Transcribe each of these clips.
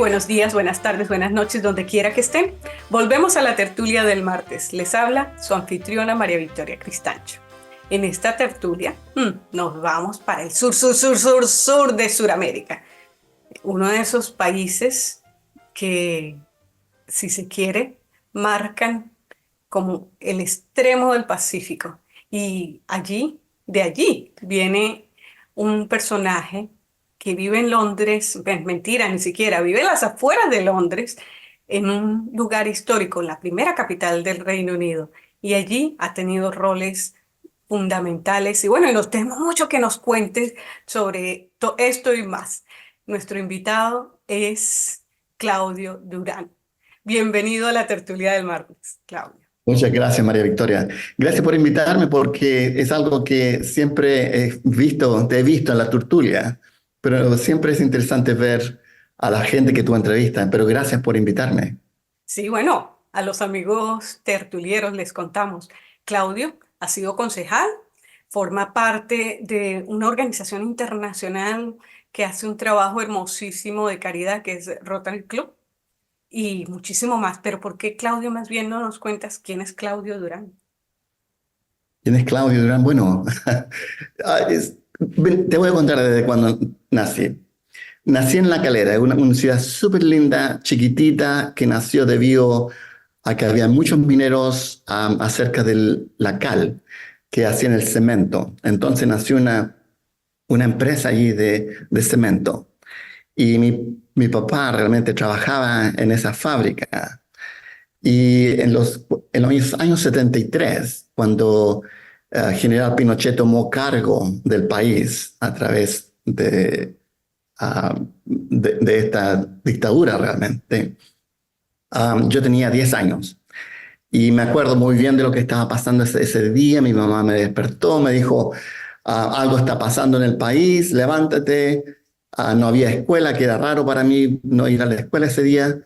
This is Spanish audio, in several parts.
buenos días, buenas tardes, buenas noches, donde quiera que estén. Volvemos a la tertulia del martes. Les habla su anfitriona María Victoria Cristancho. En esta tertulia nos vamos para el sur de Sudamérica. Uno de esos países que, si se quiere, marcan como el extremo del Pacífico. Y de allí, viene un personaje que vive en Londres, mentira, ni siquiera, vive en las afueras de Londres, en un lugar histórico, la primera capital del Reino Unido. Y allí ha tenido roles fundamentales. Y bueno, y nos tenemos mucho que nos cuentes sobre esto y más. Nuestro invitado es Claudio Durán. Bienvenido a la tertulia del martes, Claudio. Muchas gracias, María Victoria. Gracias por invitarme porque es algo que siempre te he visto en la tertulia, pero siempre es interesante ver a la gente que tú entrevistas, pero gracias por invitarme. Sí, bueno, a los amigos tertulieros les contamos. Claudio ha sido concejal, forma parte de una organización internacional que hace un trabajo hermosísimo de caridad, que es Rotary Club, y muchísimo más. Pero ¿por qué, Claudio, más bien no nos cuentas quién es Claudio Durán? ¿Quién es Claudio Durán? Bueno, te voy a contar desde cuando nací. Nací en La Calera, una ciudad súper linda, chiquitita, que nació debido a que había muchos mineros acerca de la cal que hacían el cemento. Entonces nació una empresa allí de cemento. Y mi papá realmente trabajaba en esa fábrica. Y en los años 73, cuando General Pinochet tomó cargo del país a través de esta dictadura realmente, yo tenía 10 años. Y me acuerdo muy bien de lo que estaba pasando ese día. Mi mamá me despertó, me dijo, algo está pasando en el país, levántate. No había escuela, que era raro para mí no ir a la escuela ese día.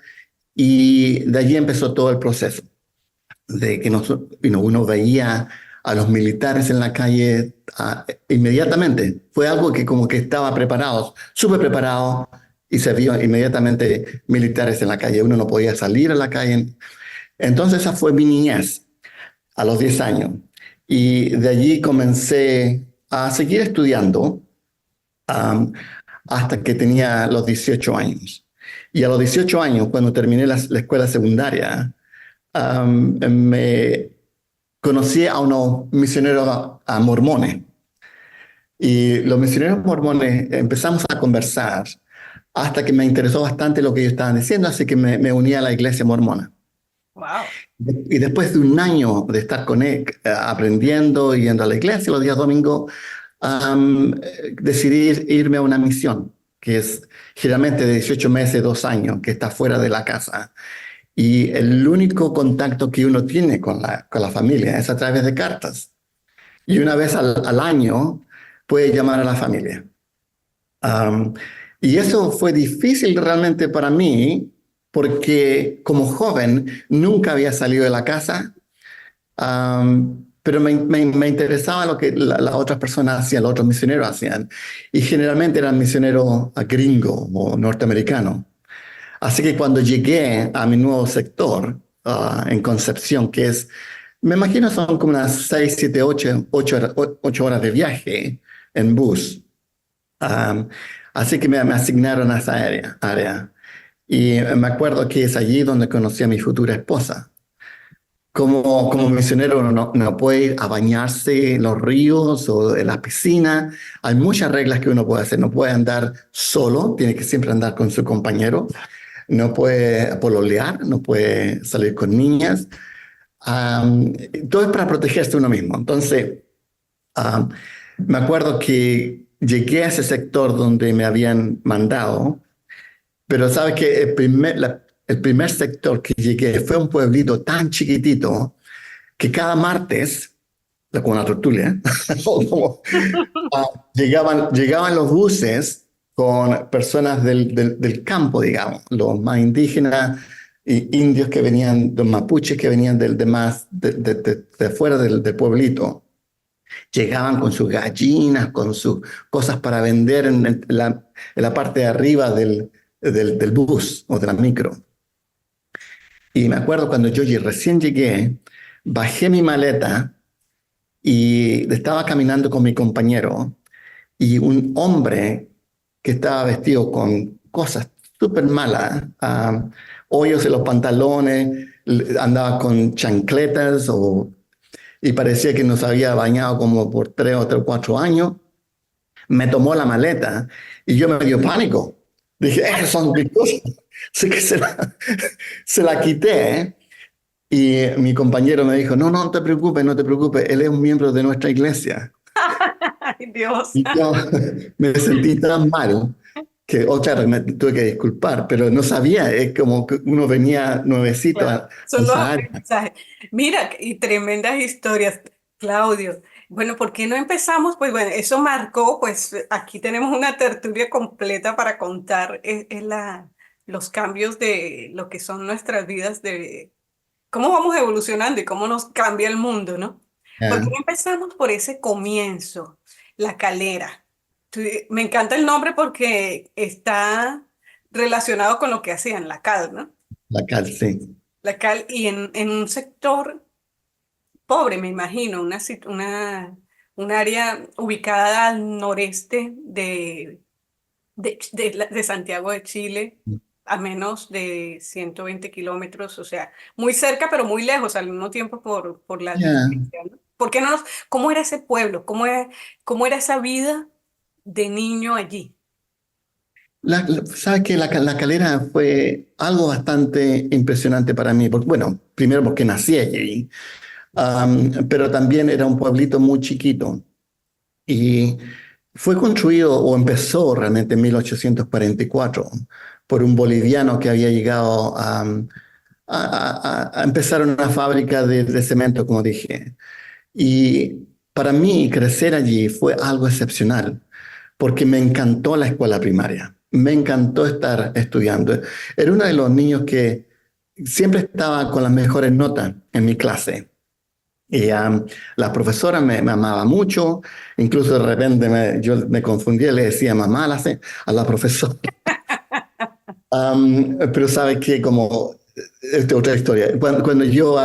Y de allí empezó todo el proceso, de que uno veía a los militares en la calle inmediatamente. Fue algo que como que estaba preparado, súper preparado, y se vio inmediatamente militares en la calle. Uno no podía salir a la calle. Entonces esa fue mi niñez a los 10 años. Y de allí comencé a seguir estudiando um, hasta que tenía los 18 años. Y a los 18 años, cuando terminé la escuela secundaria, me conocí a unos misioneros mormones. Y los misioneros mormones empezamos a conversar hasta que me interesó bastante lo que ellos estaban diciendo, así que me uní a la iglesia mormona. Wow. Y después de un año de estar con él, aprendiendo, yendo a la iglesia los días domingos, decidí irme a una misión, que es generalmente de 18 meses, 2 años, que está fuera de la casa. Y el único contacto que uno tiene con la familia es a través de cartas. Y una vez al año puede llamar a la familia. Um, y eso fue difícil realmente para mí, porque como joven nunca había salido de la casa, pero me interesaba lo que las otras personas hacían, los otros misioneros hacían. Y generalmente eran misioneros gringos o norteamericanos. Así que cuando llegué a mi nuevo sector, en Concepción, que es, me imagino son como unas 6, 7, 8 horas de viaje en bus. Um, Así que me asignaron a esa área. Y me acuerdo que es allí donde conocí a mi futura esposa. Como misionero uno no puede ir a bañarse en los ríos o en las piscinas. Hay muchas reglas que uno puede hacer. No puede andar solo, tiene que siempre andar con su compañero. No puede pololear, no puede salir con niñas. Um, Todo es para protegerse uno mismo. Entonces, um, me acuerdo que llegué a ese sector donde me habían mandado, pero sabes que el primer sector que llegué fue un pueblito tan chiquitito que cada martes, con la tertulia, llegaban los buses con personas del campo, digamos, los más indígenas y indios que venían, los mapuches que venían de fuera del pueblito. Llegaban con sus gallinas, con sus cosas para vender en la parte de arriba del bus o de la micro. Y me acuerdo cuando yo recién llegué, bajé mi maleta y estaba caminando con mi compañero y un hombre que estaba vestido con cosas súper malas, hoyos en los pantalones, andaba con chancletas y parecía que nos había bañado como por 3 o 4 años. Me tomó la maleta y yo me dio pánico. Dije, esas son mis cosas. Así que se la quité y mi compañero me dijo, no, no te preocupes, no te preocupes, él es un miembro de nuestra iglesia. Ay, Dios. Y yo me sentí tan mal que, claro, me tuve que disculpar, pero no sabía, es como que uno venía nuevecito Claro, a son los esa área. aprendizajes. Mira, y tremendas historias, Claudio. Bueno, ¿por qué no empezamos? Pues bueno, eso marcó, pues aquí tenemos una tertulia completa para contar los cambios de lo que son nuestras vidas, de cómo vamos evolucionando y cómo nos cambia el mundo, ¿no? ¿Por qué Ya, no empezamos por ese comienzo, la calera? Me encanta el nombre porque está relacionado con lo que hacían, la cal, ¿no? la cárcel. La cal, y en un sector pobre, me imagino, un área ubicada al noreste de Santiago de Chile, a menos de 120 kilómetros, o sea, muy cerca, pero muy lejos al mismo tiempo por la Ya. distancia, ¿no? ¿Por qué no cómo era ese pueblo? Cómo era esa vida de niño allí? Sabes que la calera fue algo bastante impresionante para mí, porque, bueno, primero porque nací allí, pero también era un pueblito muy chiquito y fue construido o empezó realmente en 1844 por un boliviano que había llegado a empezar una fábrica de cemento, como dije. Y para mí crecer allí fue algo excepcional, porque me encantó la escuela primaria, me encantó estar estudiando. Era uno de los niños que siempre estaba con las mejores notas en mi clase. Y la profesora me amaba mucho, incluso de repente yo me confundía, le decía mamá a la profesora. Pero sabe que como, esta otra historia, cuando yo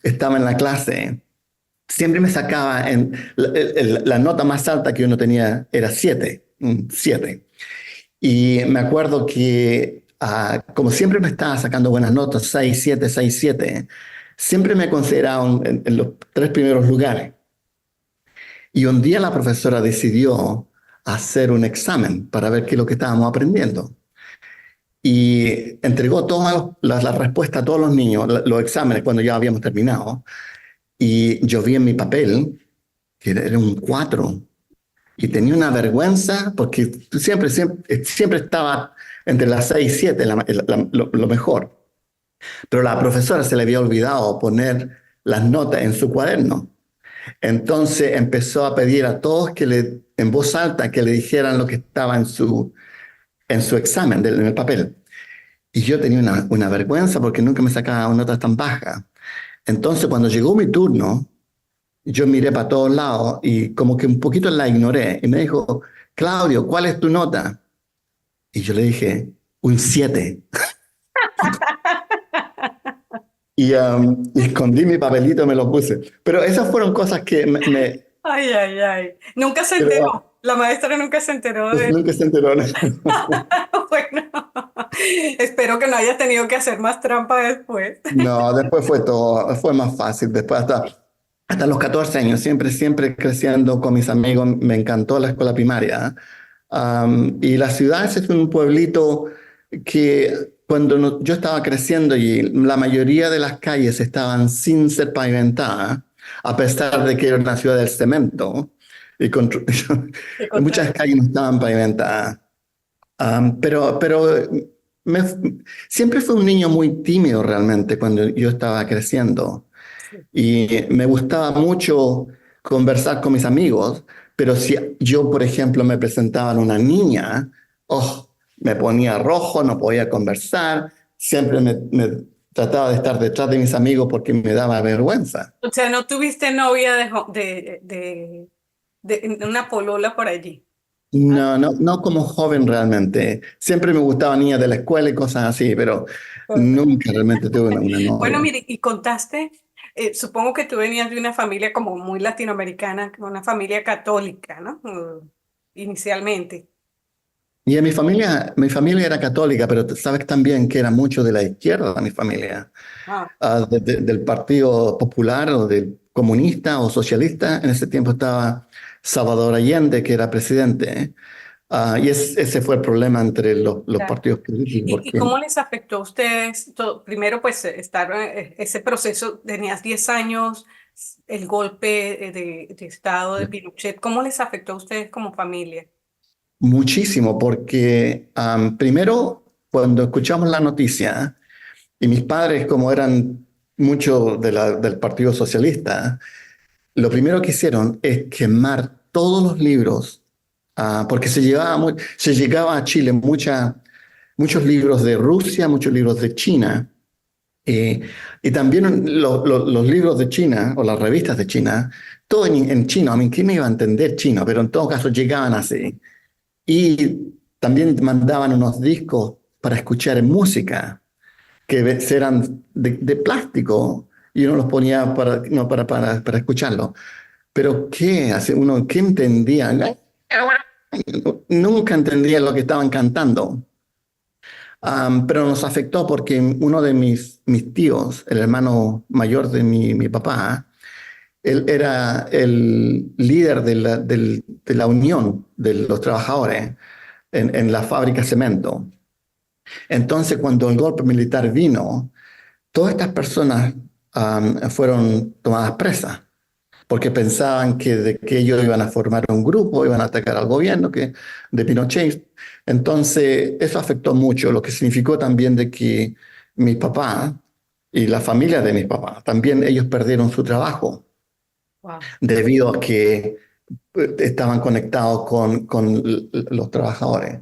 estaba en la clase, siempre me sacaba la nota más alta que uno tenía era 7, 7. Y me acuerdo que como siempre me estaba sacando buenas notas, 6, 7, 6, 7, siempre me consideraban en los 3 primeros lugares. Y un día la profesora decidió hacer un examen para ver qué es lo que estábamos aprendiendo. Y entregó todas las respuestas a todos los niños, los exámenes, cuando ya habíamos terminado. Y yo vi en mi papel que era un 4 y tenía una vergüenza porque siempre estaba entre las 6 y 7, lo mejor. Pero la profesora se le había olvidado poner las notas en su cuaderno. Entonces empezó a pedir a todos en voz alta que le dijeran lo que estaba en su examen, en el papel. Y yo tenía una vergüenza porque nunca me sacaba notas tan bajas. Entonces cuando llegó mi turno, yo miré para todos lados y como que un poquito la ignoré. Y me dijo, Claudio, ¿cuál es tu nota? Y yo le dije, un 7. Y escondí mi papelito y me lo puse. Pero esas fueron cosas que Ay, ay, ay. Nunca se pero, enteró. La maestra nunca se enteró pues, de... nunca se enteró. Bueno, espero que no haya tenido que hacer más trampa después. No, después fue más fácil. Después hasta los 14 años, siempre creciendo con mis amigos, me encantó la escuela primaria. Y la ciudad es un pueblito que cuando yo estaba creciendo y la mayoría de las calles estaban sin ser pavimentadas, a pesar de que era una ciudad del cemento, y Qué muchas contraste. calles no estaban pavimentadas. Pero me- siempre fui un niño muy tímido realmente cuando yo estaba creciendo. Sí. Y me gustaba mucho conversar con mis amigos, pero si yo, por ejemplo, me presentaban una niña, oh, me ponía rojo, no podía conversar, siempre me trataba de estar detrás de mis amigos porque me daba vergüenza. O sea, no tuviste novia de una polola por allí. No, no, no como joven realmente. Siempre me gustaban niñas de la escuela y cosas así, pero nunca realmente tuve una Bueno, novia. mire, y contaste, supongo que tú venías de una familia como muy latinoamericana, como una familia católica, ¿no? Inicialmente. Y en mi familia era católica, pero sabes también que era mucho de la izquierda, mi familia. Ah, Del Partido Popular o del comunista o socialista. En ese tiempo estaba Salvador Allende, que era presidente. Ese fue el problema entre los claro. partidos políticos, ¿Y porque cómo les afectó a ustedes? Primero, pues, estar, ese proceso, tenías 10 años, el golpe de Estado de Pinochet, ¿cómo les afectó a ustedes como familia? muchísimo, porque primero, cuando escuchamos la noticia, y mis padres, como eran mucho del Partido Socialista, lo primero que hicieron es quemar todos los libros, porque se llegaba a Chile muchos libros de Rusia, muchos libros de China, eh, y también los libros de China o las revistas de China, todo en chino. A mí, ¿quién me iba a entender chino? Pero en todo caso llegaban así. Y también mandaban unos discos para escuchar música eran de plástico y uno los ponía para, no, para escucharlo. Pero ¿qué hace uno? ¿Qué entendía? Nunca entendía lo que estaban cantando. Pero nos afectó porque uno de mis tíos, el hermano mayor de mi papá, él era el líder de la unión de los trabajadores en la fábrica de cemento. Entonces, cuando el golpe militar vino, todas estas personas fueron tomadas presas porque pensaban que ellos iban a formar un grupo, iban a atacar al gobierno de Pinochet. Entonces, eso afectó mucho, lo que significó también de que mi papá y la familia de mi papá, también ellos perdieron su trabajo Wow. debido a que estaban conectados con los trabajadores.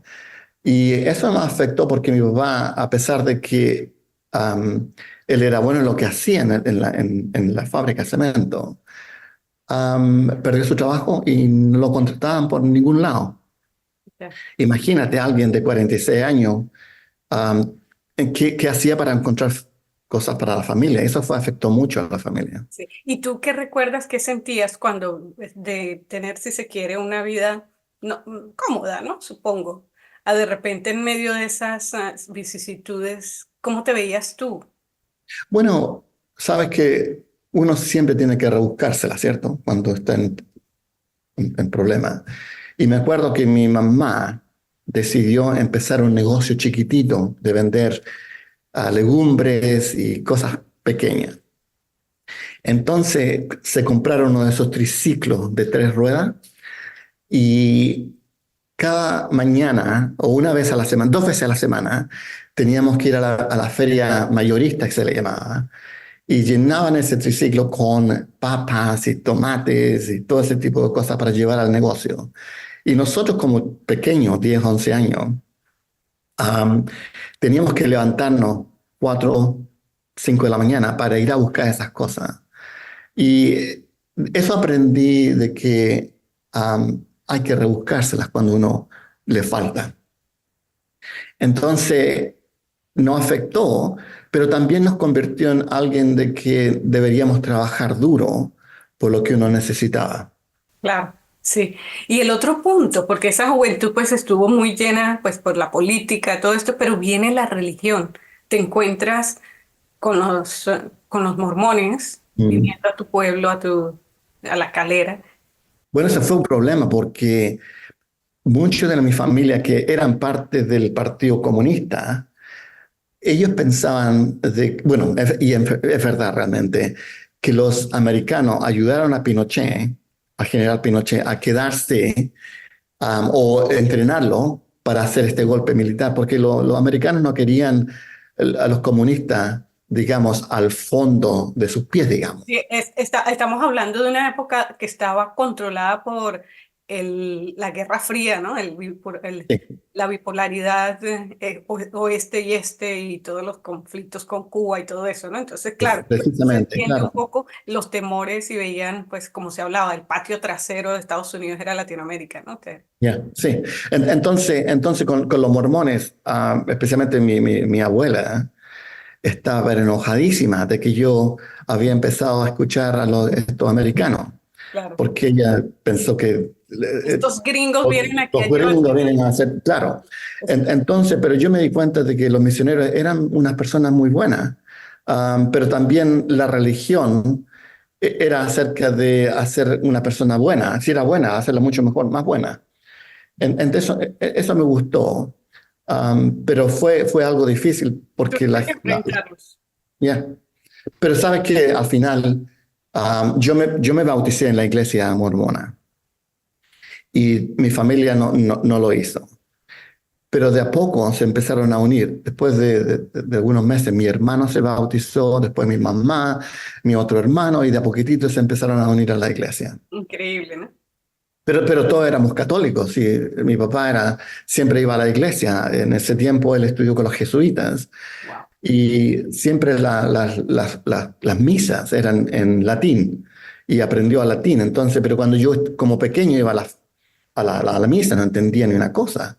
Y eso me afectó porque mi papá, a pesar de que él era bueno en lo que hacía en la fábrica de cemento, perdió su trabajo y no lo contrataban por ningún lado. Imagínate a alguien de 46 años, am, ¿qué hacía para encontrar cosas para la familia? Eso afectó mucho a la familia. Sí. ¿Y tú qué recuerdas, qué sentías cuando de tener, si se quiere, una vida no, cómoda, ¿no? Supongo. A de repente en medio de esas vicisitudes, ¿cómo te veías tú? Bueno, sabes que uno siempre tiene que rebuscársela, ¿cierto? Cuando está en problemas. Y me acuerdo que mi mamá decidió empezar un negocio chiquitito de vender legumbres y cosas pequeñas. Entonces se compraron uno de esos triciclos de 3 ruedas y cada mañana o una vez a la semana, 2 veces a la semana, teníamos que ir a la feria mayorista que se le llamaba y llenaban ese triciclo con papas y tomates y todo ese tipo de cosas para llevar al negocio. Y nosotros como pequeños, 10 11 años, am, teníamos que levantarnos 4 5 de la mañana para ir a buscar esas cosas. Y eso aprendí de que hay que rebuscárselas cuando uno le falta. Entonces, no afectó, pero también nos convirtió en alguien de que deberíamos trabajar duro por lo que uno necesitaba. Claro, sí. Y el otro punto, porque esa juventud pues estuvo muy llena pues por la política, todo esto, pero viene la religión. Te encuentras con los mormones Mm. viniendo a tu pueblo, a la calera. Bueno, ese fue un problema porque muchos de mi familia que eran parte del Partido Comunista, ellos pensaban bueno, es verdad realmente, que los americanos ayudaron a Pinochet, al general Pinochet, a quedarse o entrenarlo para hacer este golpe militar, porque los americanos no querían a los comunistas, digamos, al fondo de sus pies, digamos. Sí, estamos hablando de una época que estaba controlada por la Guerra Fría, ¿no? Sí, La bipolaridad oeste y este y todos los conflictos con Cuba y todo eso, ¿no? Entonces, claro, se precisamente, entiende un claro. poco los temores y veían, pues, como se hablaba, el patio trasero de Estados Unidos era Latinoamérica, ¿no? Ya, sí. Entonces con los mormones, especialmente mi abuela, estaba pero enojadísima de que yo había empezado a escuchar a estos americanos, Claro. porque ella pensó que Estos gringos vienen aquí a los gringos llevarse. vienen a hacer, claro. Entonces, pero yo me di cuenta de que los misioneros eran unas personas muy buenas, pero también la religión era acerca de hacer una persona buena, si era buena, hacerla mucho mejor, más buena. Entonces, eso me gustó, pero fue algo difícil porque Tuviste que enfrentarlos. ya. Pero sabes que al final yo me bauticé en la iglesia mormona y mi familia no lo hizo. Pero de a poco se empezaron a unir. Después de algunos meses, mi hermano se bautizó, después mi mamá, mi otro hermano, y de a poquitito se empezaron a unir a la iglesia. Increíble, ¿no? Pero todos éramos católicos, y mi papá siempre iba a la iglesia. En ese tiempo él estudió con los jesuitas Wow. y siempre las misas eran en latín y aprendió a latín. Entonces, pero cuando yo como pequeño iba a la misa no entendía ni una cosa.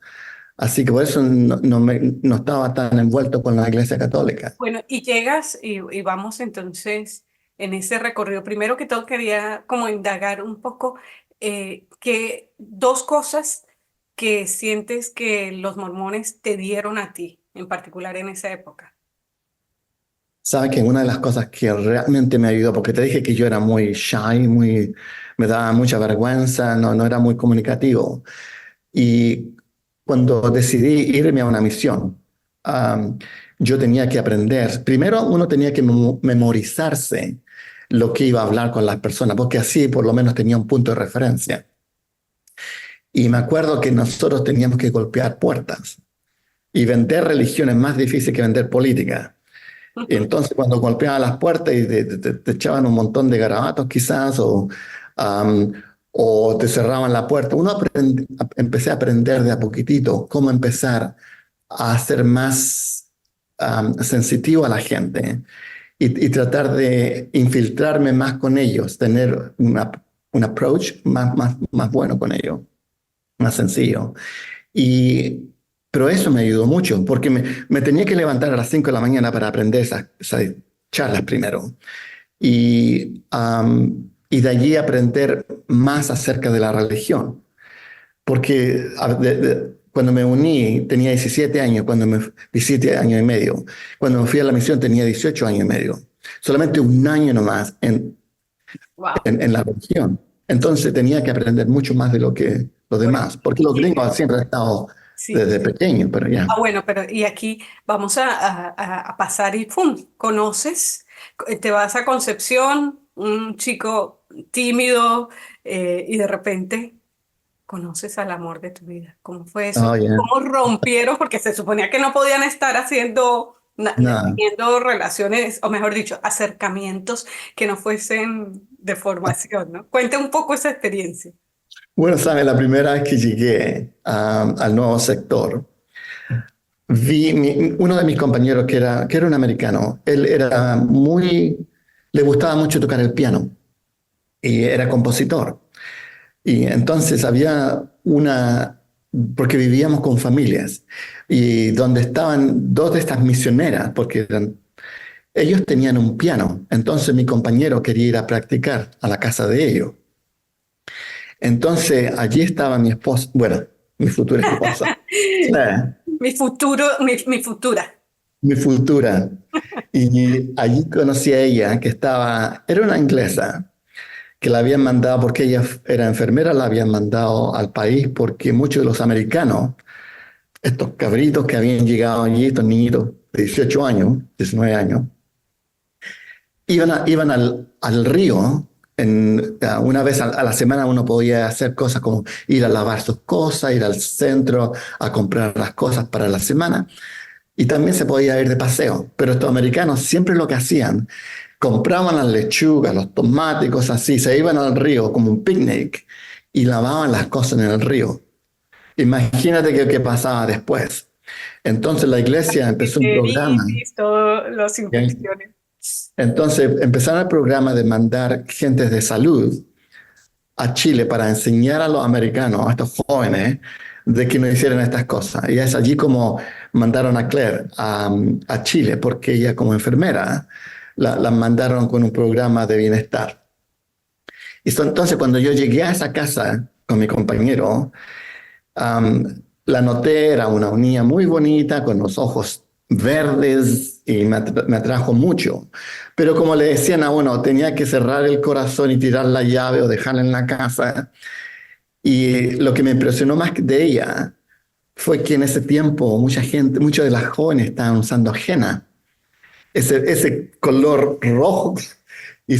Así que por eso no estaba tan envuelto con la iglesia católica. Bueno, y llegas y vamos entonces en ese recorrido. Primero que todo quería como indagar un poco que dos cosas que sientes que los mormones te dieron a ti, en particular en esa época. Sabes que una de las cosas que realmente me ayudó, porque te dije que yo era muy shy, me daba mucha vergüenza, no era muy comunicativo. Y cuando decidí irme a una misión, um, yo tenía que aprender. Primero, uno tenía que memorizarse lo que iba a hablar con las personas, porque así por lo menos tenía un punto de referencia. Y me acuerdo que nosotros teníamos que golpear puertas y vender religión es más difícil que vender política. Entonces, cuando golpeaban las puertas y te echaban un montón de garabatos quizás, um, o te cerraban la puerta, empecé a aprender de a poquitito cómo empezar a ser más sensitivo a la gente y tratar de infiltrarme más con ellos, tener un approach más bueno con ellos, más sencillo. Y, pero eso me ayudó mucho, porque me tenía que levantar a las 5 de la mañana para aprender esas charlas primero. Y de allí aprender más acerca de la religión. Porque cuando me uní tenía 17 años, 17 años y medio. Cuando me fui a la misión tenía 18 años y medio. Solamente un año nomás Wow. en la religión. Entonces tenía que aprender mucho más de lo que los Bueno, demás, porque y los llega. gringos siempre han estado Sí. desde pequeño, pero ya. Bueno, pero y aquí vamos a pasar y ¡pum! Conoces, te vas a Concepción, un chico tímido y de repente conoces al amor de tu vida. ¿Cómo fue eso? Oh, yeah. ¿Cómo rompieron? Porque se suponía que no podían estar haciendo, Nada. teniendo relaciones, o mejor dicho, acercamientos que no fuesen de formación, ¿no? Cuente un poco esa experiencia. Bueno, sabes, la primera vez que llegué al nuevo sector, uno de mis compañeros que era un americano, él le gustaba mucho tocar el piano y era compositor. Y entonces porque vivíamos con familias y donde estaban dos de estas misioneras, porque ellos tenían un piano, entonces mi compañero quería ir a practicar a la casa de ellos. Entonces allí estaba mi esposa, bueno, mi futura esposa, Mi futura. mi futura. Y allí conocí a ella, era una inglesa, que la habían mandado porque ella era enfermera, la habían mandado al país porque muchos de los americanos, estos cabritos que habían llegado allí, estos niñitos de 18 años, 19 años, iban al río. Una vez a la semana uno podía hacer cosas como ir a lavar sus cosas, ir al centro a comprar las cosas para la semana y también se podía ir de paseo. Pero estos americanos siempre lo que hacían, compraban las lechugas, los tomates, cosas así, se iban al río como un picnic y lavaban las cosas en el río. Imagínate qué pasaba después. Entonces la iglesia empezó un programa. Enteritis, todas las ¿Ok? infecciones. Entonces empezaron el programa de mandar gentes de salud a Chile para enseñar a los americanos, a estos jóvenes, de que no hicieran estas cosas. Y es allí como mandaron a Claire a Chile, porque ella como enfermera la mandaron con un programa de bienestar. Entonces cuando yo llegué a esa casa con mi compañero, la noté, era una niña muy bonita, con los ojos verdes y me atrajo mucho. Pero como le decían a uno, tenía que cerrar el corazón y tirar la llave o dejarla en la casa. Y lo que me impresionó más de ella fue que en ese tiempo mucha gente, muchos de las jóvenes estaban usando henna, ese color rojo. Y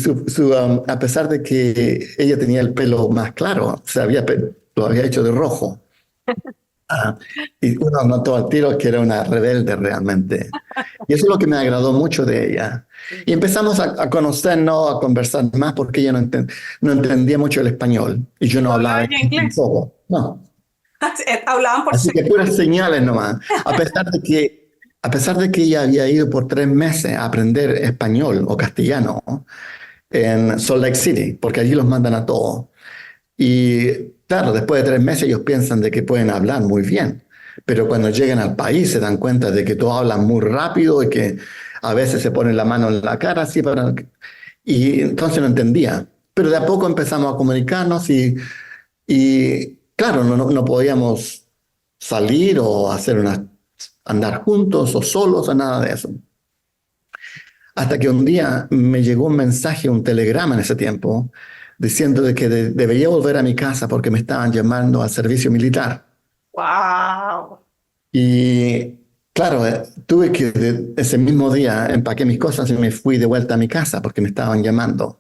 a pesar de que ella tenía el pelo más claro, lo había hecho de rojo. Ah, y uno notó al tiro que era una rebelde realmente. Y eso es lo que me agradó mucho de ella. Y empezamos a conocernos, a conversar más, porque ella no entendía mucho el español y yo no ¿No hablaba hablaba ya inglés inglés? tampoco. No. Hablaban por Así que señas. puras señales nomás. A pesar de que ella había ido por 3 meses a aprender español o castellano en Salt Lake City, porque allí los mandan a todos. Y claro, después de 3 meses ellos piensan de que pueden hablar muy bien, pero cuando llegan al país se dan cuenta de que todos hablan muy rápido y que a veces se ponen la mano en la cara así y entonces no entendía. Pero de a poco empezamos a comunicarnos y claro, no podíamos salir o andar juntos o solos o nada de eso. Hasta que un día me llegó un mensaje, un telegrama en ese tiempo, diciendo de que debería volver a mi casa porque me estaban llamando al servicio militar. ¡Wow! Y claro, tuve que ese mismo día empaqué mis cosas y me fui de vuelta a mi casa porque me estaban llamando.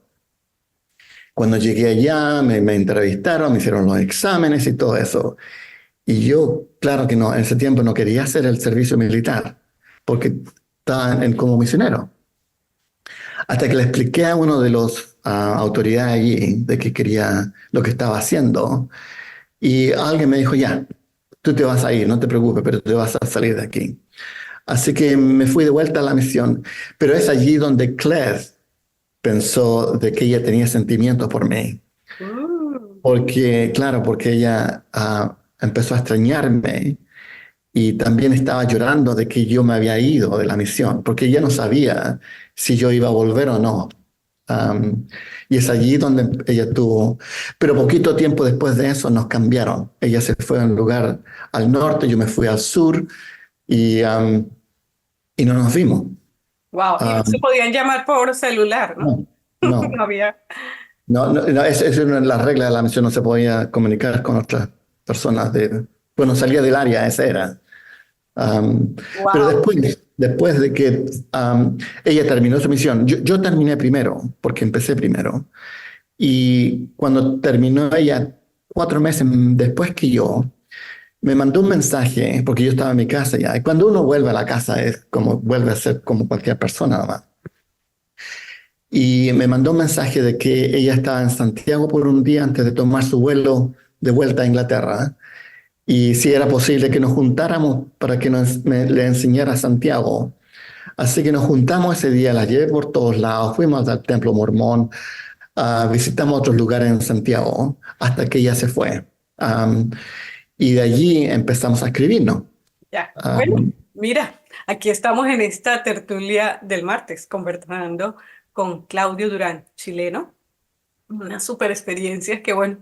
Cuando llegué allá, me entrevistaron, me hicieron los exámenes y todo eso. Y yo, claro que no, en ese tiempo no quería hacer el servicio militar porque estaba como misionero. Hasta que le expliqué a uno de los autoridades allí de que quería lo que estaba haciendo y alguien me dijo, ya, tú te vas a ir, no te preocupes, pero te vas a salir de aquí. Así que me fui de vuelta a la misión, pero es allí donde Claire pensó de que ella tenía sentimientos por mí. Mm. Porque, claro, porque ella empezó a extrañarme y también estaba llorando de que yo me había ido de la misión, porque ella no sabía si yo iba a volver o no. Um, y es allí donde ella tuvo, pero poquito tiempo después de eso nos cambiaron. Ella se fue a un lugar al norte, yo me fui al sur y no nos vimos. Wow, y no se Um, podían llamar por celular, ¿no? no, no, No había. no, es una de las reglas de la misión, no se podía comunicar con otras personas bueno, salía del área, esa era. Um, pero Wow. después de que ella terminó su misión, yo terminé primero, porque empecé primero. Y cuando terminó ella, 4 meses después que yo, me mandó un mensaje, porque yo estaba en mi casa ya. Y cuando uno vuelve a la casa es como vuelve a ser como cualquier persona nomás. Y me mandó un mensaje de que ella estaba en Santiago por un día antes de tomar su vuelo de vuelta a Inglaterra y si era posible que nos juntáramos para que le enseñara a Santiago. Así que nos juntamos ese día, la llevé por todos lados, fuimos al templo mormón, visitamos otros lugares en Santiago, hasta que ella se fue. Y de allí empezamos a escribirnos. Ya. Bueno, Um, mira, aquí estamos en esta tertulia del martes conversando con Claudio Durán, chileno. Una super experiencia que bueno.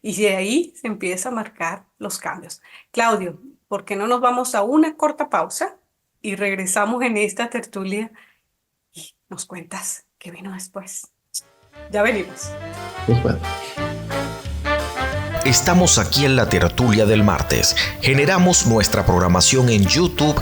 Y de ahí se empieza a marcar los cambios. Claudio, ¿por qué no nos vamos a una corta pausa y regresamos en esta tertulia y nos cuentas qué vino después? Ya venimos. Después. Estamos aquí en la tertulia del martes. Generamos nuestra programación en YouTube,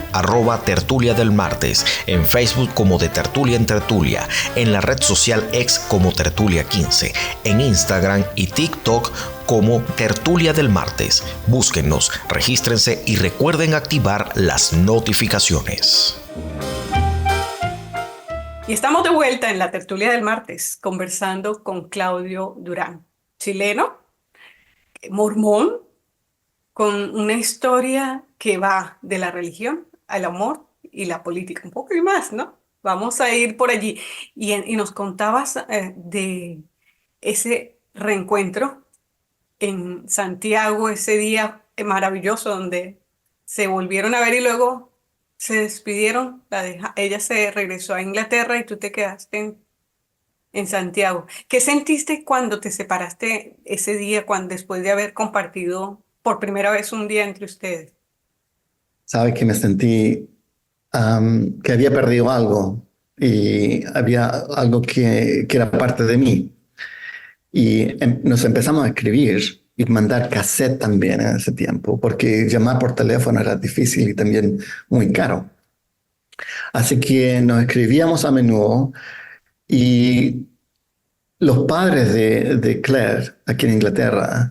@tertulia del martes, en Facebook como de Tertulia en Tertulia, en la red social X como Tertulia 15, en Instagram y TikTok como Tertulia del Martes. Búsquennos, regístrense y recuerden activar las notificaciones. Y estamos de vuelta en la tertulia del martes conversando con Claudio Durán, chileno, mormón, con una historia que va de la religión al amor y la política, un poco y más, ¿no? Vamos a ir por allí. Y nos contabas de ese reencuentro en Santiago, ese día maravilloso donde se volvieron a ver y luego se despidieron. Ella se regresó a Inglaterra y tú te quedaste en Santiago. ¿Qué sentiste cuando te separaste ese día, cuando después de haber compartido por primera vez un día entre ustedes? Sabes que me sentí que había perdido algo y había algo que era parte de mí. Y nos empezamos a escribir y mandar cassette también en ese tiempo, porque llamar por teléfono era difícil y también muy caro. Así que nos escribíamos a menudo y los padres de Claire, aquí en Inglaterra,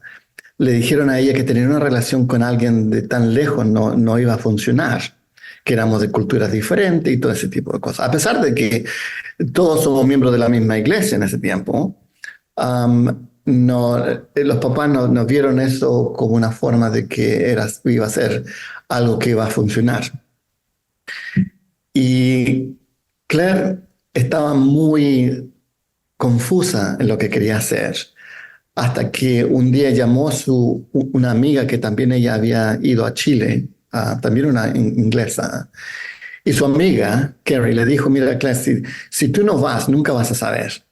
le dijeron a ella que tener una relación con alguien de tan lejos no iba a funcionar, que éramos de culturas diferentes y todo ese tipo de cosas. A pesar de que todos somos miembros de la misma iglesia en ese tiempo, los papás nos vieron eso como una forma de que iba a ser algo que iba a funcionar. Y Claire estaba muy confusa en lo que quería hacer, hasta que un día llamó una amiga que también ella había ido a Chile, también una inglesa, y su amiga, Carrie, le dijo, mira, Claire, si tú no vas, nunca vas a saber.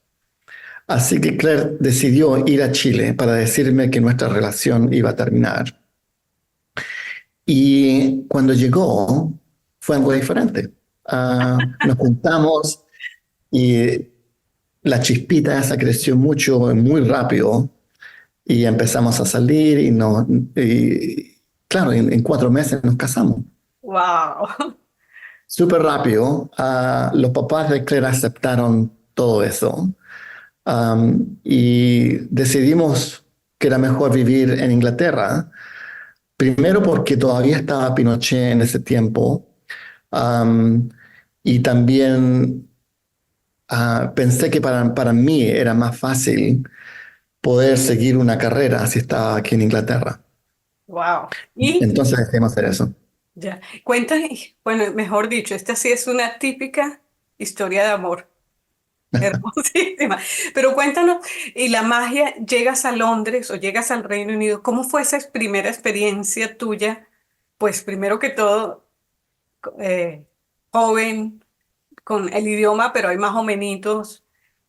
Así que Claire decidió ir a Chile para decirme que nuestra relación iba a terminar. Y cuando llegó, fue algo diferente. Nos juntamos y la chispita esa creció mucho, muy rápido, y empezamos a salir y claro, en 4 meses nos casamos. ¡Wow! Súper rápido. Los papás de Claire aceptaron todo eso. Y decidimos que era mejor vivir en Inglaterra, primero porque todavía estaba Pinochet en ese tiempo, y también pensé que para mí era más fácil poder seguir una carrera si estaba aquí en Inglaterra. ¡Wow! Y Entonces decidimos hacer eso. ya, cuenta, bueno, mejor dicho, esta sí es una típica historia de amor. Hermosísima. Pero cuéntanos, y la magia, llegas a Londres o llegas al Reino Unido, ¿cómo fue esa primera experiencia tuya? Pues primero que todo, eh, joven, con el idioma, pero hay más o menos.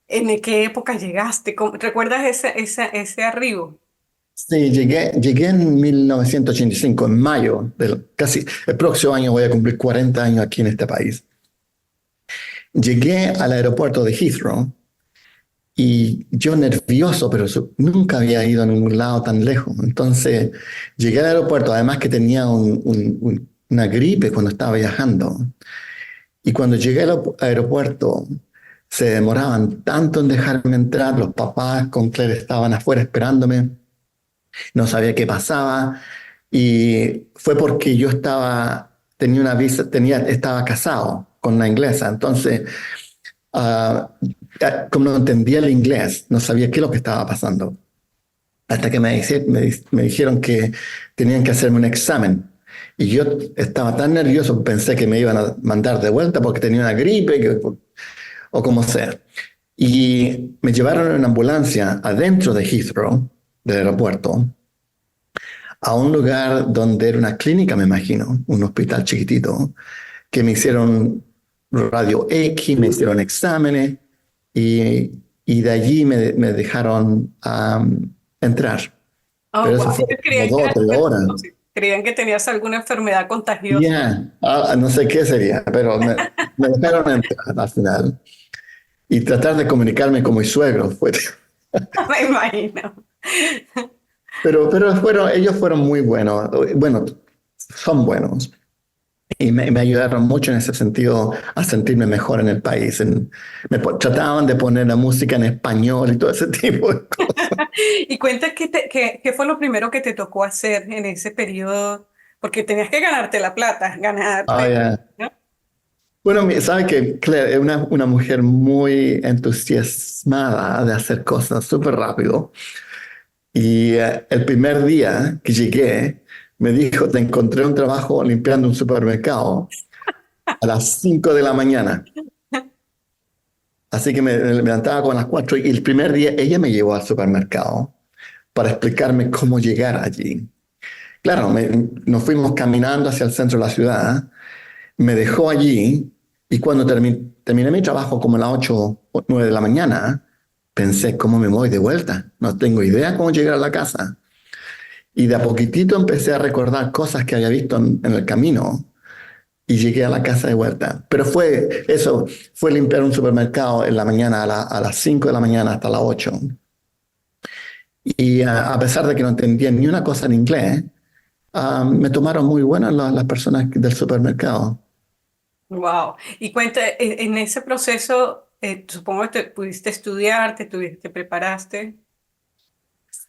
¿En qué época llegaste? ¿Recuerdas ese arribo? Sí, llegué en 1985, en mayo, casi el próximo año voy a cumplir 40 años aquí en este país. Llegué al aeropuerto de Heathrow y yo nervioso, pero nunca había ido a ningún lado tan lejos. Entonces llegué al aeropuerto, además que tenía una gripe cuando estaba viajando. Y cuando llegué al aeropuerto, se demoraban tanto en dejarme entrar, los papás con Claire estaban afuera esperándome, no sabía qué pasaba. Y fue porque yo tenía una visa, estaba casado con una inglesa. Entonces, ah, como no entendía el inglés, no sabía qué es lo que estaba pasando. Hasta que me dijeron que tenían que hacerme un examen. Y yo estaba tan nervioso, pensé que me iban a mandar de vuelta porque tenía una gripe o como sea. Y me llevaron en una ambulancia adentro de Heathrow, del aeropuerto, a un lugar donde era una clínica, me imagino, un hospital chiquitito, que me hicieron radio X, me hicieron exámenes y de allí me dejaron entrar. Oh, Pero eso wow. fue Ellos como creían que 2 o 3 horas. creían que tenías alguna enfermedad contagiosa. Ya, no sé qué sería, pero me dejaron entrar al final. Y tratar de comunicarme con mi suegro fue... Me imagino. Pero ellos fueron muy buenos. Bueno, son buenos. Y me ayudaron mucho en ese sentido a sentirme mejor en el país. Trataban de poner la música en español y todo ese tipo de cosas. Y cuenta qué fue lo primero que te tocó hacer en ese periodo, porque tenías que ganarte la plata, Ah, ganarte, ya. ¿no? Bueno, sabe que Claire es una mujer muy entusiasmada de hacer cosas súper rápido. Y el primer día que llegué, me dijo, te encontré un trabajo limpiando un supermercado a las 5 de la mañana. Así que me levantaba como a las 4 y el primer día ella me llevó al supermercado para explicarme cómo llegar allí. Claro, nos fuimos caminando hacia el centro de la ciudad, me dejó allí y cuando terminé mi trabajo como a las 8 o 9 de la mañana, pensé, ¿cómo me voy de vuelta? No tengo idea cómo llegar a la casa. Y de a poquitito empecé a recordar cosas que había visto en el camino y llegué a la casa de vuelta. Pero fue eso, fue limpiar un supermercado en la mañana, a las 5 de la mañana hasta las 8. Y a pesar de que no entendía ni una cosa en inglés, me tomaron muy buenas las personas del supermercado. Wow. Y cuenta, en ese proceso, supongo que te pudiste estudiar, te preparaste.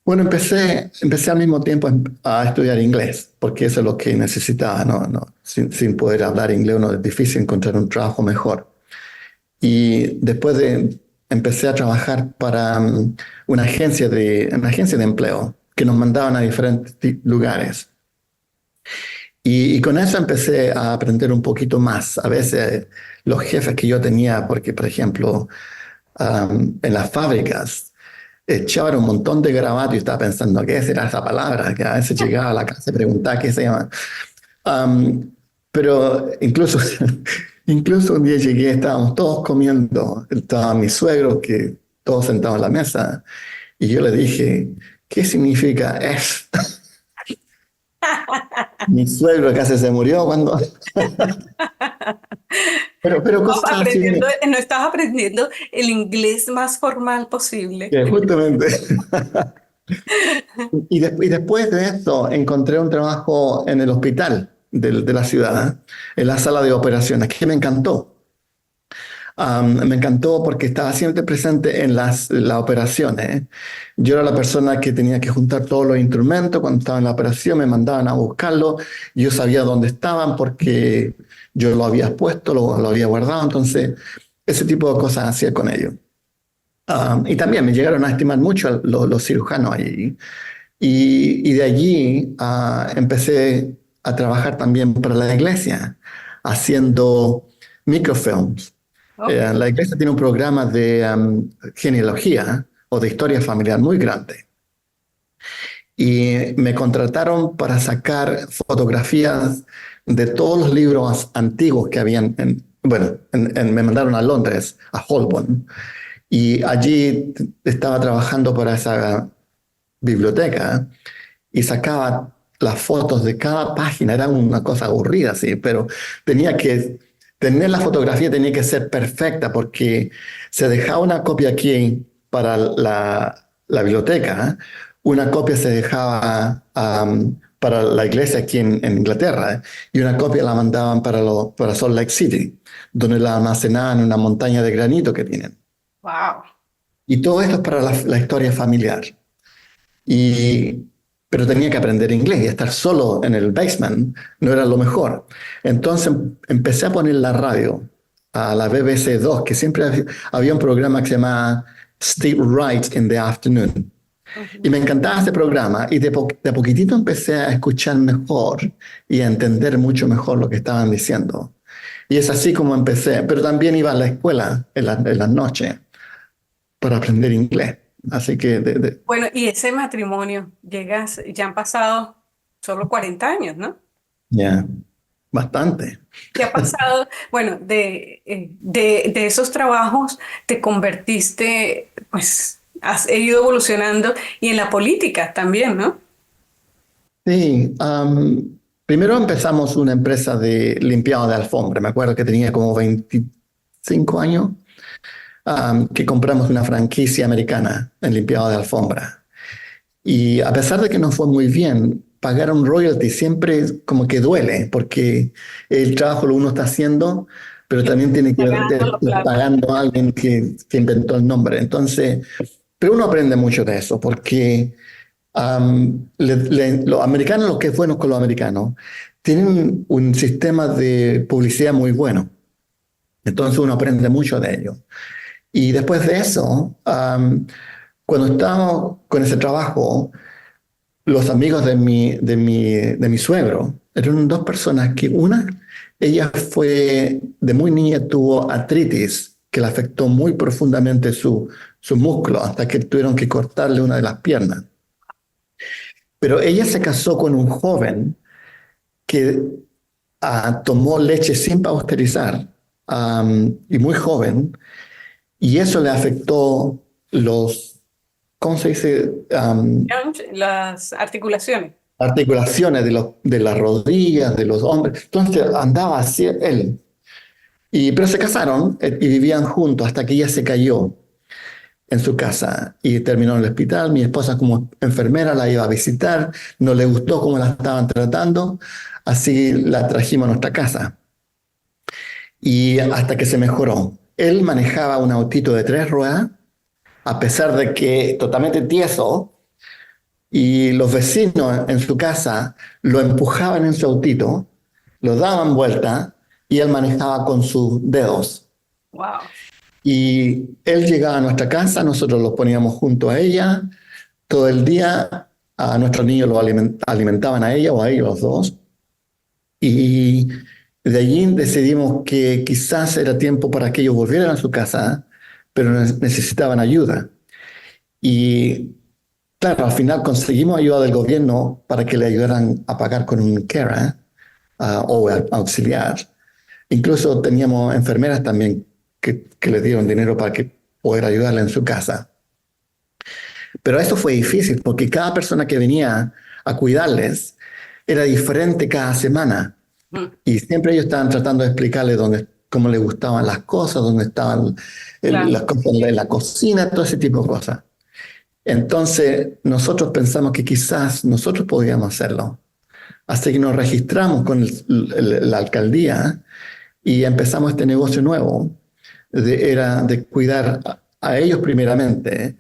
Bueno, empecé al mismo tiempo a estudiar inglés, porque eso es lo que necesitaba, ¿no? Sin poder hablar inglés, es difícil encontrar un trabajo mejor. Y empecé a trabajar para una agencia de empleo que nos mandaban a diferentes lugares. Y con eso empecé a aprender un poquito más. A veces los jefes que yo tenía, porque por ejemplo, en las fábricas, echaban un montón de garabato y estaba pensando, ¿qué será esa palabra? Que a veces llegaba a la casa y preguntaba qué se llama. Pero incluso un día llegué, estábamos todos comiendo, estaba mi suegro, que todos sentados en la mesa, y yo le dije, ¿qué significa F? Mi suegro casi se murió cuando... pero No, cosas así, no estás aprendiendo el inglés más formal posible. que justamente... Y después de eso encontré un trabajo en el hospital de la ciudad, en la sala de operaciones, que me encantó. Me encantó porque estaba siempre presente en las operaciones. Yo era la persona que tenía que juntar todos los instrumentos. Cuando estaba en la operación me mandaban a buscarlo. Yo sabía dónde estaban porque yo lo había puesto, lo había guardado. Entonces, ese tipo de cosas hacía con ellos. Y también me llegaron a estimar mucho los cirujanos allí. Y de allí empecé a trabajar también para la iglesia, haciendo microfilms. Ok. La iglesia tiene un programa de genealogía o de historia familiar muy grande. Y me contrataron para sacar fotografías de todos los libros antiguos que habían, me mandaron a Londres, a Holborn. Y allí estaba trabajando para esa biblioteca y sacaba las fotos de cada página. Era una cosa aburrida, sí, pero tenía que tener la fotografía, tenía que ser perfecta porque se dejaba una copia aquí para la biblioteca, una copia se dejaba para la iglesia aquí en Inglaterra y una copia la mandaban para Salt Lake City, donde la almacenaban en una montaña de granito que tienen. Wow. Y todo esto es para la historia familiar. Pero tenía que aprender inglés y estar solo en el basement no era lo mejor. Entonces empecé a poner la radio a la BBC 2, que siempre había un programa que se llamaba Steve Wright in the Afternoon. Y me encantaba ese programa y de a poquitito empecé a escuchar mejor y a entender mucho mejor lo que estaban diciendo. Y es así como empecé, pero también iba a la escuela en las noches para aprender inglés. Así que... Bueno, y ese matrimonio, ya han pasado solo 40 años, ¿no? Ya, bastante. ¿Qué ha pasado? Bueno, de esos trabajos te convertiste, pues, has ido evolucionando y en la política también, ¿no? Sí, primero empezamos una empresa de limpiado de alfombra. Me acuerdo que tenía como 25 años, que compramos una franquicia americana en limpiado de alfombra. Y a pesar de que nos fue muy bien, pagar un royalty siempre como que duele, porque el trabajo lo uno está haciendo, pero también tiene que Pagando la plata. pagando a alguien que inventó el nombre. Entonces, pero uno aprende mucho de eso, porque los americanos, lo que es bueno con los americanos, tienen un sistema de publicidad muy bueno. Entonces uno aprende mucho de ello. Y después de eso, Cuando estábamos con ese trabajo, los amigos de mi suegro eran dos personas que ella fue, de muy niña tuvo artritis que le afectó muy profundamente su músculo hasta que tuvieron que cortarle una de las piernas. Pero ella se casó con un joven que tomó leche sin pasteurizar y muy joven, y eso le afectó ¿cómo se dice? Las articulaciones. Articulaciones de las rodillas, de los hombros. Entonces andaba así él. Pero se casaron y vivían juntos hasta que ella se cayó en su casa y terminó en el hospital. Mi esposa como enfermera la iba a visitar, no le gustó cómo la estaban tratando, así la trajimos a nuestra casa. Y hasta que se mejoró. Él manejaba un autito de 3 ruedas, a pesar de que totalmente tieso, y los vecinos en su casa lo empujaban en su autito, lo daban vuelta y él manejaba con sus dedos. Wow. Y él llegaba a nuestra casa, nosotros los poníamos junto a ella todo el día, a nuestros niños lo alimentaban a ella o a ellos los dos. Y de allí decidimos que quizás era tiempo para que ellos volvieran a su casa, pero necesitaban ayuda. Y claro, al final conseguimos ayuda del gobierno para que le ayudaran a pagar con un carer o auxiliar. Incluso teníamos enfermeras también que le dieron dinero para que poder ayudarle en su casa. Pero eso fue difícil porque cada persona que venía a cuidarles era diferente cada semana. Y siempre ellos estaban tratando de explicarle cómo les gustaban las cosas, dónde estaban las cosas en la cocina, todo ese tipo de cosas. Entonces nosotros pensamos que quizás nosotros podíamos hacerlo. Así que nos registramos con la alcaldía y empezamos este negocio nuevo. Era de cuidar a ellos primeramente.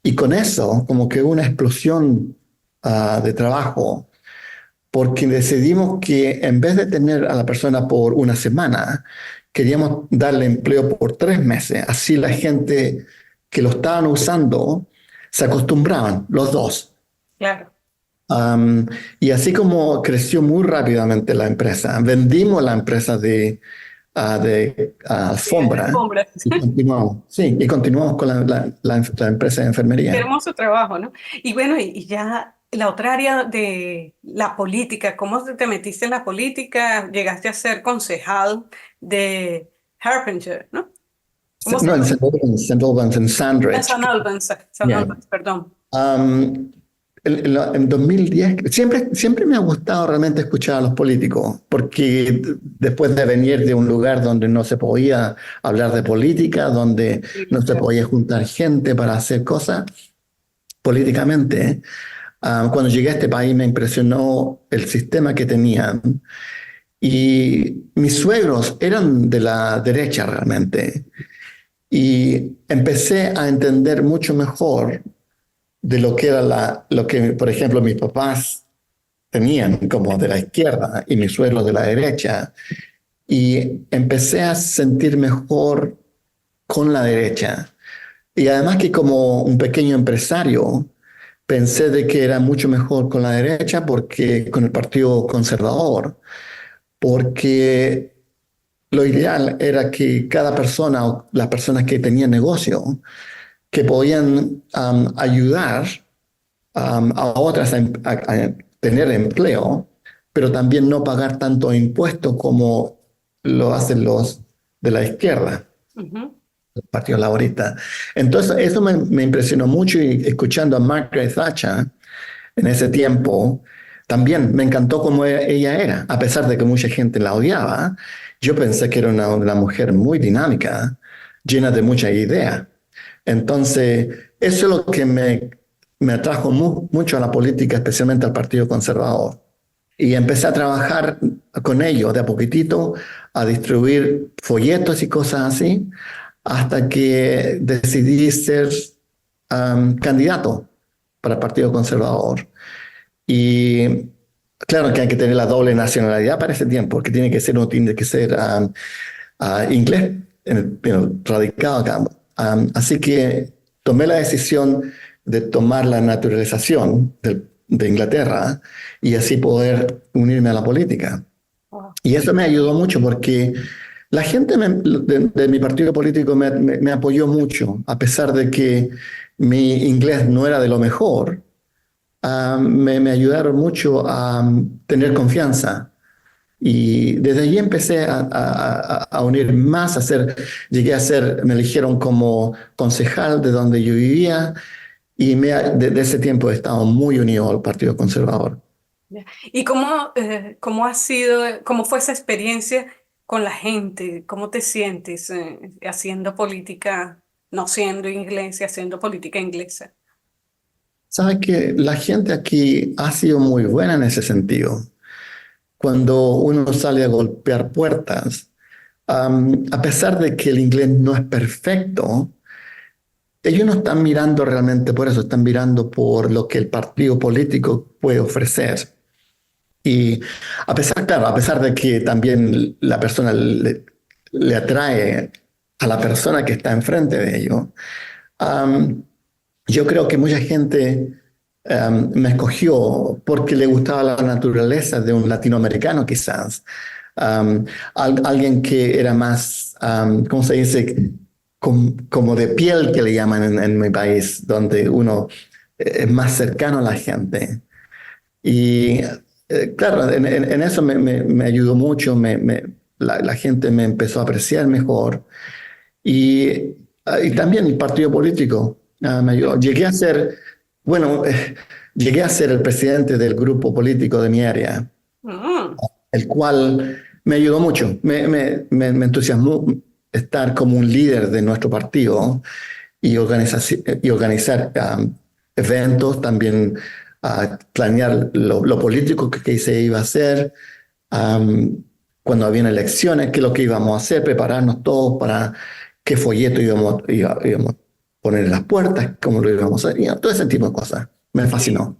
Y con eso, como que hubo una explosión de trabajo, porque decidimos que en vez de tener a la persona por una semana, queríamos darle empleo por 3 meses. Así la gente que lo estaban usando se acostumbraban, los dos. Claro. Y así como creció muy rápidamente la empresa, vendimos la empresa de alfombra. Sí. Y continuamos con la empresa de enfermería. Qué hermoso trabajo, ¿no? Y bueno, y ya la otra área de la política, ¿cómo te metiste en la política? Llegaste a ser concejal de Harbinger, ¿no? No, en St. Albans, en Sandridge. St. Albans, perdón. En 2010, siempre me ha gustado realmente escuchar a los políticos, porque después de venir de un lugar donde no se podía hablar de política, donde no se podía juntar gente para hacer cosas políticamente, cuando llegué a este país me impresionó el sistema que tenían. Y mis suegros eran de la derecha realmente. Y empecé a entender mucho mejor de lo que era lo que, por ejemplo, mis papás tenían como de la izquierda y mis suegros de la derecha. Y empecé a sentir mejor con la derecha. Y además que como un pequeño empresario, pensé de que era mucho mejor con la derecha porque con el Partido Conservador, porque lo ideal era que cada persona o las personas que tenían negocio que podían ayudar a otras a tener empleo, pero también no pagar tanto impuestos como lo hacen los de la izquierda, el Partido Laborista. Entonces, eso me impresionó mucho y escuchando a Margaret Thatcher en ese tiempo, también me encantó cómo ella era, a pesar de que mucha gente la odiaba. Yo pensé que era una mujer muy dinámica, llena de mucha idea. Entonces, eso es lo que me atrajo mucho a la política, especialmente al Partido Conservador. Y empecé a trabajar con ellos de a poquitito, a distribuir folletos y cosas así, hasta que decidí ser candidato para el Partido Conservador. Y claro que hay que tener la doble nacionalidad para ese tiempo, porque uno tiene que ser inglés, radicado acá. Así que tomé la decisión de tomar la naturalización de Inglaterra y así poder unirme a la política. Wow. Y eso me ayudó mucho porque la gente de mi partido político me apoyó mucho, a pesar de que mi inglés no era de lo mejor. Me ayudaron mucho a tener confianza. Y desde allí empecé a unir más, llegué a ser, me eligieron como concejal de donde yo vivía y desde ese tiempo he estado muy unido al Partido Conservador. Ya. ¿Y cómo ha sido, cómo fue esa experiencia con la gente? ¿Cómo te sientes haciendo política, no siendo inglés y haciendo política inglesa? Sabes que la gente aquí ha sido muy buena en ese sentido. Cuando uno sale a golpear puertas, a pesar de que el inglés no es perfecto, ellos no están mirando realmente por eso, están mirando por lo que el partido político puede ofrecer. Y claro, a pesar de que también la persona le atrae a la persona que está enfrente de ellos, um, yo creo que mucha gente me escogió porque le gustaba la naturaleza de un latinoamericano quizás. Um, Alguien que era más, ¿cómo se dice? Como de piel que le llaman en mi país, donde uno es más cercano a la gente. Y claro, en eso me ayudó mucho, la gente me empezó a apreciar mejor. Y también el partido político me ayudó. Bueno, llegué a ser el presidente del grupo político de mi área, Mm. el cual me ayudó mucho. Me entusiasmó estar como un líder de nuestro partido y organizar eventos, también planear lo político que se iba a hacer, um, cuando habían elecciones, qué es lo que íbamos a hacer, prepararnos todos para qué folleto íbamos a poner en las puertas, cómo lo íbamos a hacer, y todo ese tipo de cosas. Me fascinó.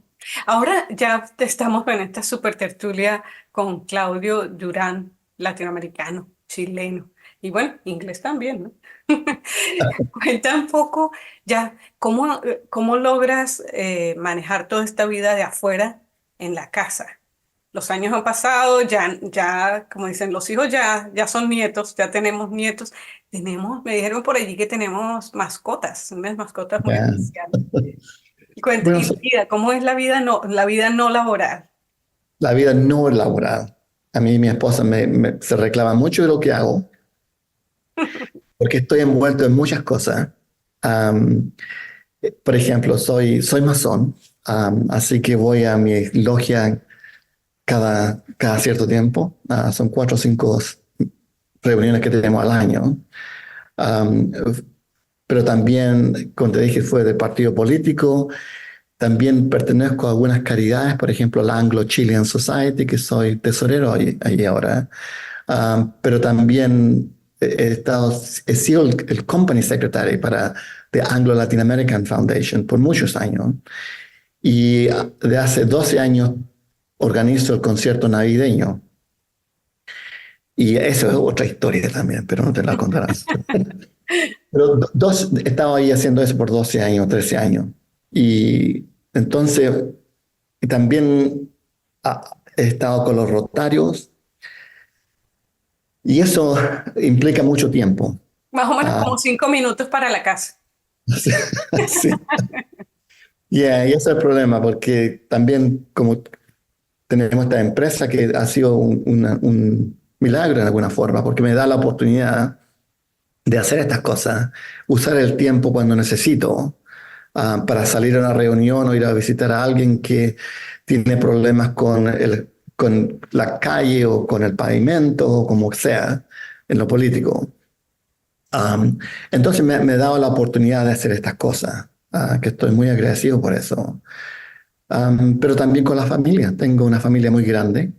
Ahora ya estamos en esta super tertulia con Claudio Durán, latinoamericano, chileno, y bueno, inglés también, ¿no? Cuenta un poco ya cómo logras manejar toda esta vida de afuera en la casa. Los años han pasado, ya, como dicen, los hijos ya son nietos, ya tenemos nietos. Me dijeron por allí que tenemos mascotas, unas mascotas muy Ya. especiales. Y cuenta, Bueno, y tu vida, ¿cómo es la vida no laboral? la vida no laboral. A mí mi esposa se reclama mucho de lo que hago, porque estoy envuelto en muchas cosas. Am, por ejemplo, soy masón, así que voy a mi logia cada cierto tiempo. Son 4 o 5 reuniones que tenemos al año. Um, pero también, como te dije, fue de partido político. También pertenezco a algunas caridades, por ejemplo, la Anglo-Chilean Society, que soy tesorero ahí ahora. Pero también he sido el company secretary para the Anglo-Latin American Foundation por muchos años. Y de hace 12 años organizo el concierto navideño. Y eso es otra historia también, pero no te la contarás. Pero he estado ahí haciendo eso por 12 años, 13 años. Y entonces, y también he estado con los Rotarios y eso implica mucho tiempo. Más o menos Ah, como 5 minutos para la casa. sí. Sí. Yeah, y ese es el problema, porque también como tenemos esta empresa que ha sido un milagro en alguna forma, porque me da la oportunidad de hacer estas cosas, usar el tiempo cuando necesito, para salir a una reunión o ir a visitar a alguien que tiene problemas con la calle o con el pavimento o como sea en lo político. Um, entonces me he dado la oportunidad de hacer estas cosas, que estoy muy agradecido por eso. Pero también con la familia. Tengo una familia muy grande.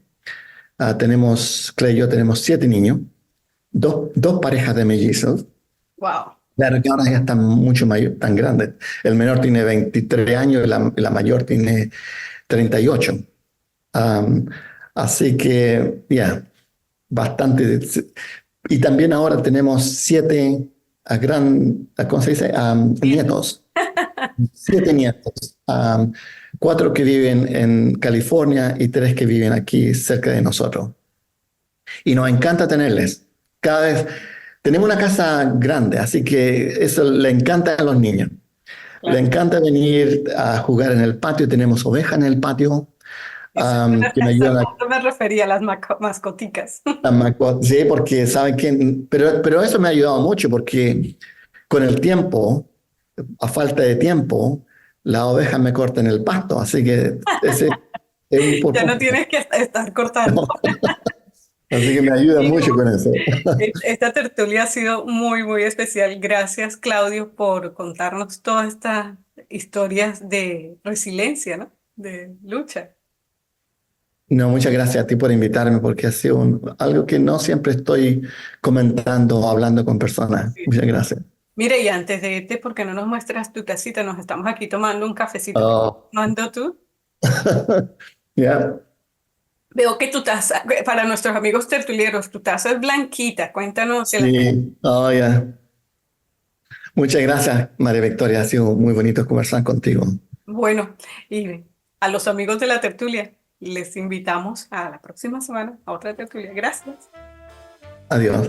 Clay y yo tenemos 7 niños, dos parejas de mellizos. Wow. Claro que ahora ya están mucho mayor, tan grandes. El menor tiene 23 años y la mayor tiene 38. Um, Así que, ya, bastante. Y también ahora tenemos 7 ¿cómo se dice? Nietos. 7 nietos, 4 que viven en California y 3 que viven aquí cerca de nosotros. Y nos encanta tenerles. Cada vez tenemos una casa grande, así que eso le encanta a los niños. Le Claro. encanta venir a jugar en el patio. Tenemos ovejas en el patio, Eso, que me eso ayudan justo me refería a las mascoticas. sí, porque saben que, pero eso me ha ayudado mucho porque con el tiempo, a falta de tiempo, las ovejas me cortan el pasto, así que ese es un por Ya no poco. tienes que estar cortando. Así que me ayuda mucho Digo, con eso. esta tertulia ha sido muy, muy especial. Gracias, Claudio, por contarnos todas estas historias de resiliencia, ¿no? De lucha. No, muchas gracias a ti por invitarme porque ha sido algo que no siempre estoy comentando o hablando con personas. Sí. Muchas gracias. Mire, y antes de irte, ¿por qué no nos muestras tu tacita? Nos estamos aquí tomando un cafecito. ¿Qué estás Oh. tomando tú? Ya. Veo que tu taza, para nuestros amigos tertulieros, tu taza es blanquita. Cuéntanos de la... Sí. Oh, ya. Muchas gracias, María Victoria. Ha sido muy bonito conversar contigo. Bueno, y a los amigos de la tertulia, les invitamos a la próxima semana a otra tertulia. Gracias. Adiós.